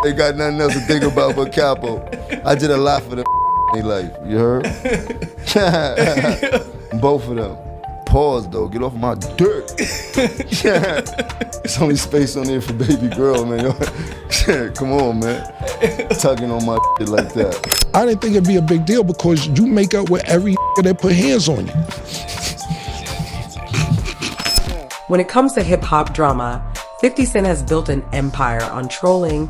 They got nothing else to think about but Capo. I did a lot for them in their life, you heard? Both of them. Pause though, get off my dirt. There's only space on there for baby girl, man. Come on, man. Tugging on my shit like that. I didn't think it'd be a big deal because you make up with every that put hands on you. When it comes to hip-hop drama, 50 Cent has built an empire on trolling,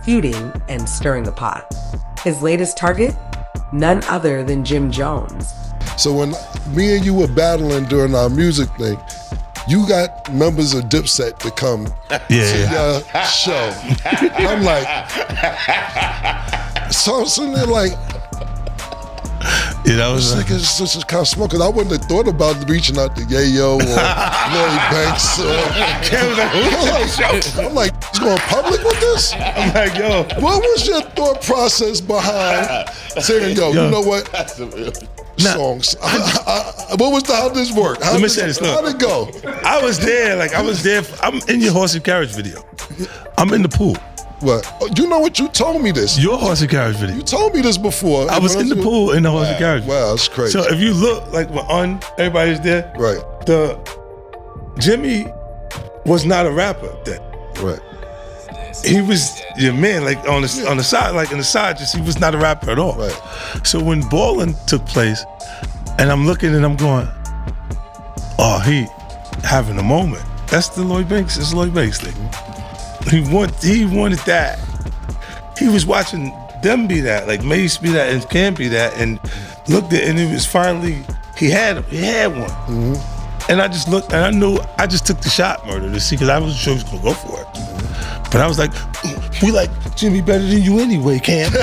feuding, and stirring the pot. His latest target? None other than Jim Jones. So when me and you were battling during our music thing, you got members of Dipset to come to your show. I'm like, so they're like, yeah, that was like it's just kind of smart because I wouldn't have thought about reaching out to Yayo or Lloyd Banks. I'm like, you going public with this? I'm like, yo. What was your thought process behind saying, yo, you know what? Songs. What was how did this work? How did it go? I was there. I'm in your horse and carriage video. I'm in the pool. What? You know what? You told me this. Your horse and carriage video. You told me this before. I was in the pool in the horse and carriage. Wow, that's crazy. So if you look, like when everybody's there, right? Jimmy was not a rapper then. Right. He was your man, like on the side, like in the side, just he was not a rapper at all. Right. So when Ballin' took place, and I'm looking and I'm going, oh, he having a moment. That's the Lloyd Banks. It's Lloyd Banks thing. He wanted that. He was watching them be that, like Mace be that, and Cam be that, and looked at, and it was finally he had one. Mm-hmm. And I just looked, and I knew I just took the shot, Murder, to see, because I wasn't sure he was gonna go for it. Mm-hmm. But I was like, we like Jimmy better than you anyway, Cam. Then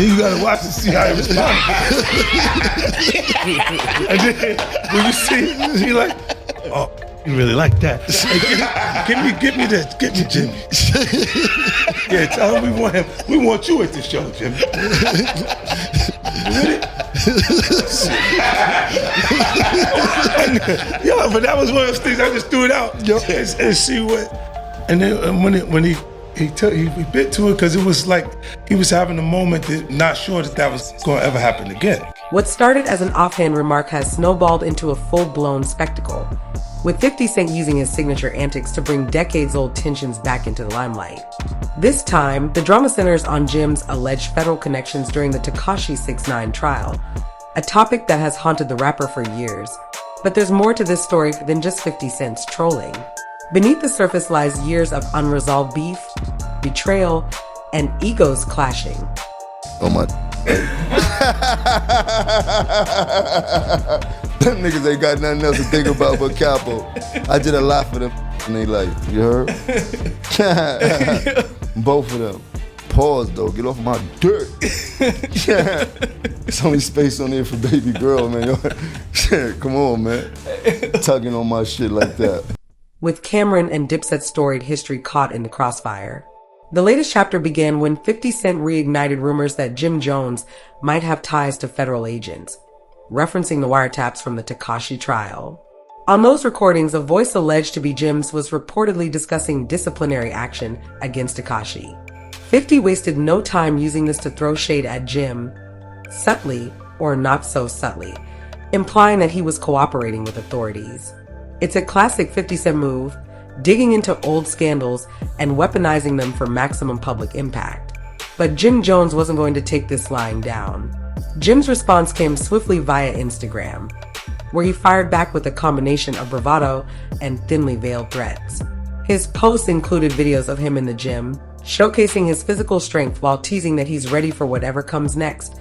you gotta watch and see how he responds. And then when you see, he like, oh, you really like that. Give me this, give me Jimmy. Yeah, tell him we want him. We want you at the show, Jimmy. Yo, but that was one of those things I just threw it out and see what. And then when he bit to it because it was like he was having a moment that not sure that was going to ever happen again. What started as an offhand remark has snowballed into a full-blown spectacle, with 50 Cent using his signature antics to bring decades-old tensions back into the limelight. This time, the drama centers on Jim's alleged federal connections during the Tekashi 6ix9ine trial, a topic that has haunted the rapper for years. But there's more to this story than just 50 Cent's trolling. Beneath the surface lies years of unresolved beef, betrayal, and egos clashing. Oh my. Them niggas ain't got nothing else to think about but Capo. I did a lot for them in their life, you heard? Both of them. Pause though, get off my dirt. There's only space on there for baby girl, man. Come on, man. Tugging on my shit like that. With Cam'ron and Dipset's storied history caught in the crossfire. The latest chapter began when 50 Cent reignited rumors that Jim Jones might have ties to federal agents, referencing the wiretaps from the Tekashi trial. On those recordings, a voice alleged to be Jim's was reportedly discussing disciplinary action against Tekashi. 50 wasted no time using this to throw shade at Jim, subtly or not so subtly, implying that he was cooperating with authorities. It's a classic 50 Cent move, digging into old scandals and weaponizing them for maximum public impact. But Jim Jones wasn't going to take this lying down. Jim's response came swiftly via Instagram, where he fired back with a combination of bravado and thinly veiled threats. His posts included videos of him in the gym, showcasing his physical strength while teasing that he's ready for whatever comes next,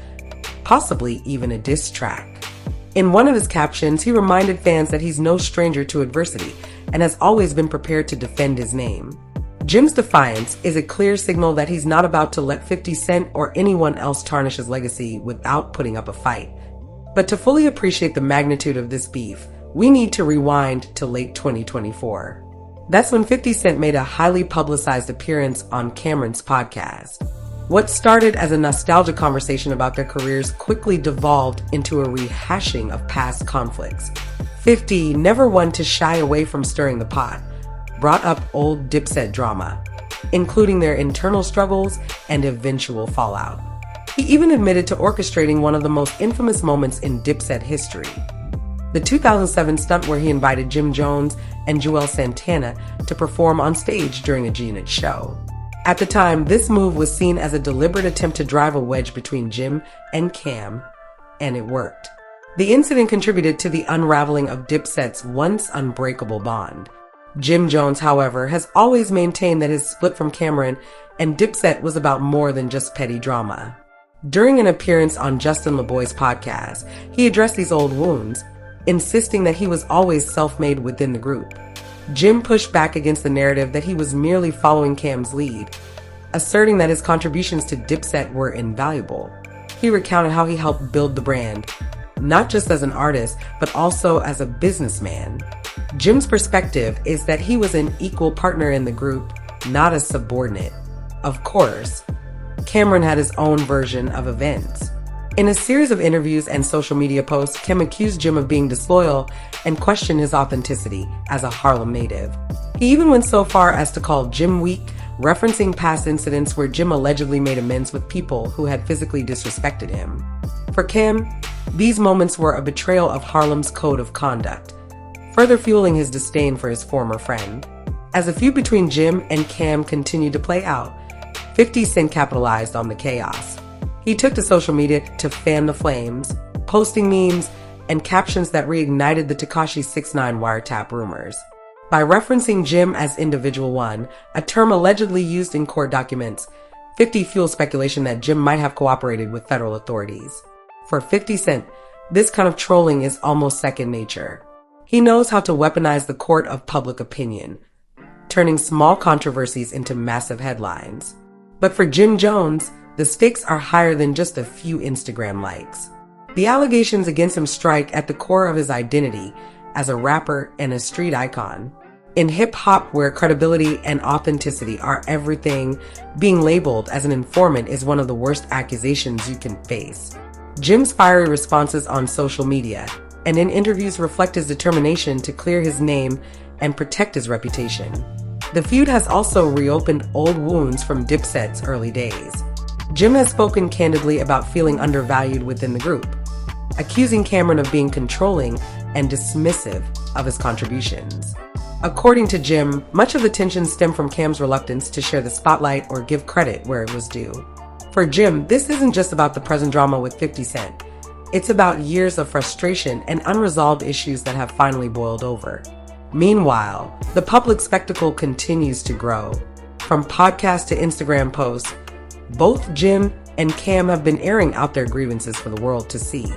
possibly even a diss track. In one of his captions, he reminded fans that he's no stranger to adversity and has always been prepared to defend his name. Jim's defiance is a clear signal that he's not about to let 50 Cent or anyone else tarnish his legacy without putting up a fight. But to fully appreciate the magnitude of this beef, we need to rewind to late 2024. That's when 50 Cent made a highly publicized appearance on Cam'ron's podcast. What started as a nostalgia conversation about their careers quickly devolved into a rehashing of past conflicts, 50, never one to shy away from stirring the pot, brought up old Dipset drama, including their internal struggles and eventual fallout. He even admitted to orchestrating one of the most infamous moments in Dipset history, the 2007 stunt where he invited Jim Jones and Joel Santana to perform on stage during a G-Unit show. At the time, this move was seen as a deliberate attempt to drive a wedge between Jim and Cam, and it worked. The incident contributed to the unraveling of Dipset's once unbreakable bond. Jim Jones, however, has always maintained that his split from Cam'ron and Dipset was about more than just petty drama. During an appearance on Justin LeBoy's podcast, he addressed these old wounds, insisting that he was always self-made within the group. Jim pushed back against the narrative that he was merely following Cam's lead, asserting that his contributions to Dipset were invaluable. He recounted how he helped build the brand, not just as an artist, but also as a businessman. Jim's perspective is that he was an equal partner in the group, not a subordinate. Of course, Cam'ron had his own version of events. In a series of interviews and social media posts, Cam accused Jim of being disloyal and questioned his authenticity as a Harlem native. He even went so far as to call Jim weak, referencing past incidents where Jim allegedly made amends with people who had physically disrespected him. For Cam, these moments were a betrayal of Harlem's code of conduct, further fueling his disdain for his former friend. As the feud between Jim and Cam continued to play out, 50 Cent capitalized on the chaos. He took to social media to fan the flames, posting memes and captions that reignited the Tekashi 6ix9ine wiretap rumors. By referencing Jim as Individual One, a term allegedly used in court documents, 50 fueled speculation that Jim might have cooperated with federal authorities. For 50 Cent, this kind of trolling is almost second nature. He knows how to weaponize the court of public opinion, turning small controversies into massive headlines. But for Jim Jones, the stakes are higher than just a few Instagram likes. The allegations against him strike at the core of his identity as a rapper and a street icon. In hip-hop, where credibility and authenticity are everything, being labeled as an informant is one of the worst accusations you can face. Jim's fiery responses on social media and in interviews reflect his determination to clear his name and protect his reputation. The feud has also reopened old wounds from Dipset's early days. Jim has spoken candidly about feeling undervalued within the group, accusing Cam'ron of being controlling and dismissive of his contributions. According to Jim, much of the tension stemmed from Cam's reluctance to share the spotlight or give credit where it was due. For Jim, this isn't just about the present drama with 50 Cent. It's about years of frustration and unresolved issues that have finally boiled over. Meanwhile, the public spectacle continues to grow. From podcasts to Instagram posts, both Jim and Cam have been airing out their grievances for the world to see.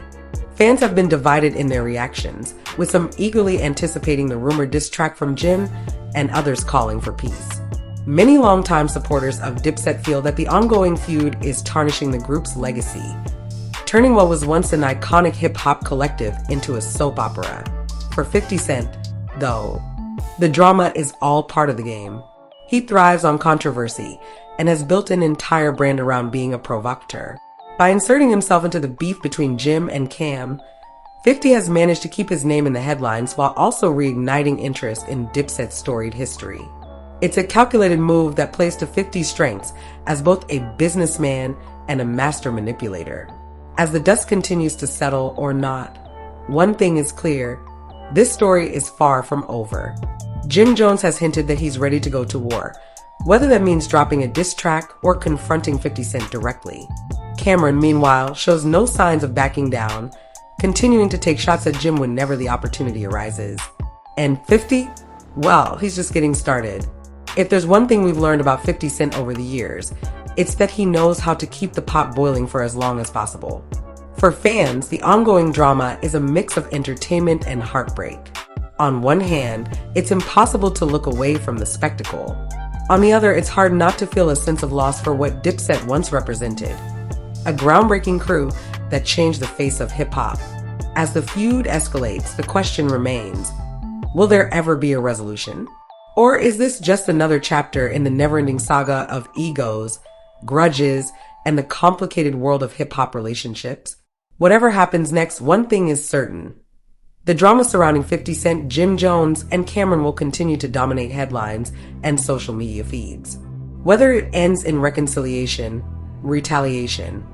Fans have been divided in their reactions, with some eagerly anticipating the rumored diss track from Jim and others calling for peace. Many longtime supporters of Dipset feel that the ongoing feud is tarnishing the group's legacy, turning what was once an iconic hip-hop collective into a soap opera. For 50 Cent, though, the drama is all part of the game. He thrives on controversy and has built an entire brand around being a provocateur. By inserting himself into the beef between Jim and Cam, 50 has managed to keep his name in the headlines while also reigniting interest in Dipset's storied history. It's a calculated move that plays to 50's strengths as both a businessman and a master manipulator. As the dust continues to settle or not, one thing is clear: this story is far from over. Jim Jones has hinted that he's ready to go to war, whether that means dropping a diss track or confronting 50 Cent directly. Cam'ron, meanwhile, shows no signs of backing down, continuing to take shots at Jim whenever the opportunity arises. And 50? Well, he's just getting started. If there's one thing we've learned about 50 Cent over the years, it's that he knows how to keep the pot boiling for as long as possible. For fans, the ongoing drama is a mix of entertainment and heartbreak. On one hand, it's impossible to look away from the spectacle. On the other, it's hard not to feel a sense of loss for what Dipset once represented, a groundbreaking crew that changed the face of hip-hop. As the feud escalates, the question remains, will there ever be a resolution? Or is this just another chapter in the never-ending saga of egos, grudges, and the complicated world of hip-hop relationships? Whatever happens next, one thing is certain: The drama surrounding 50 Cent, Jim Jones, and Cam'ron will continue to dominate headlines and social media feeds. Whether it ends in reconciliation, retaliation,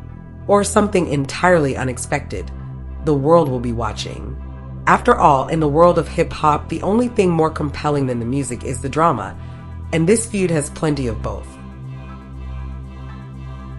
or something entirely unexpected, the world will be watching. After all, in the world of hip-hop, the only thing more compelling than the music is the drama, and this feud has plenty of both.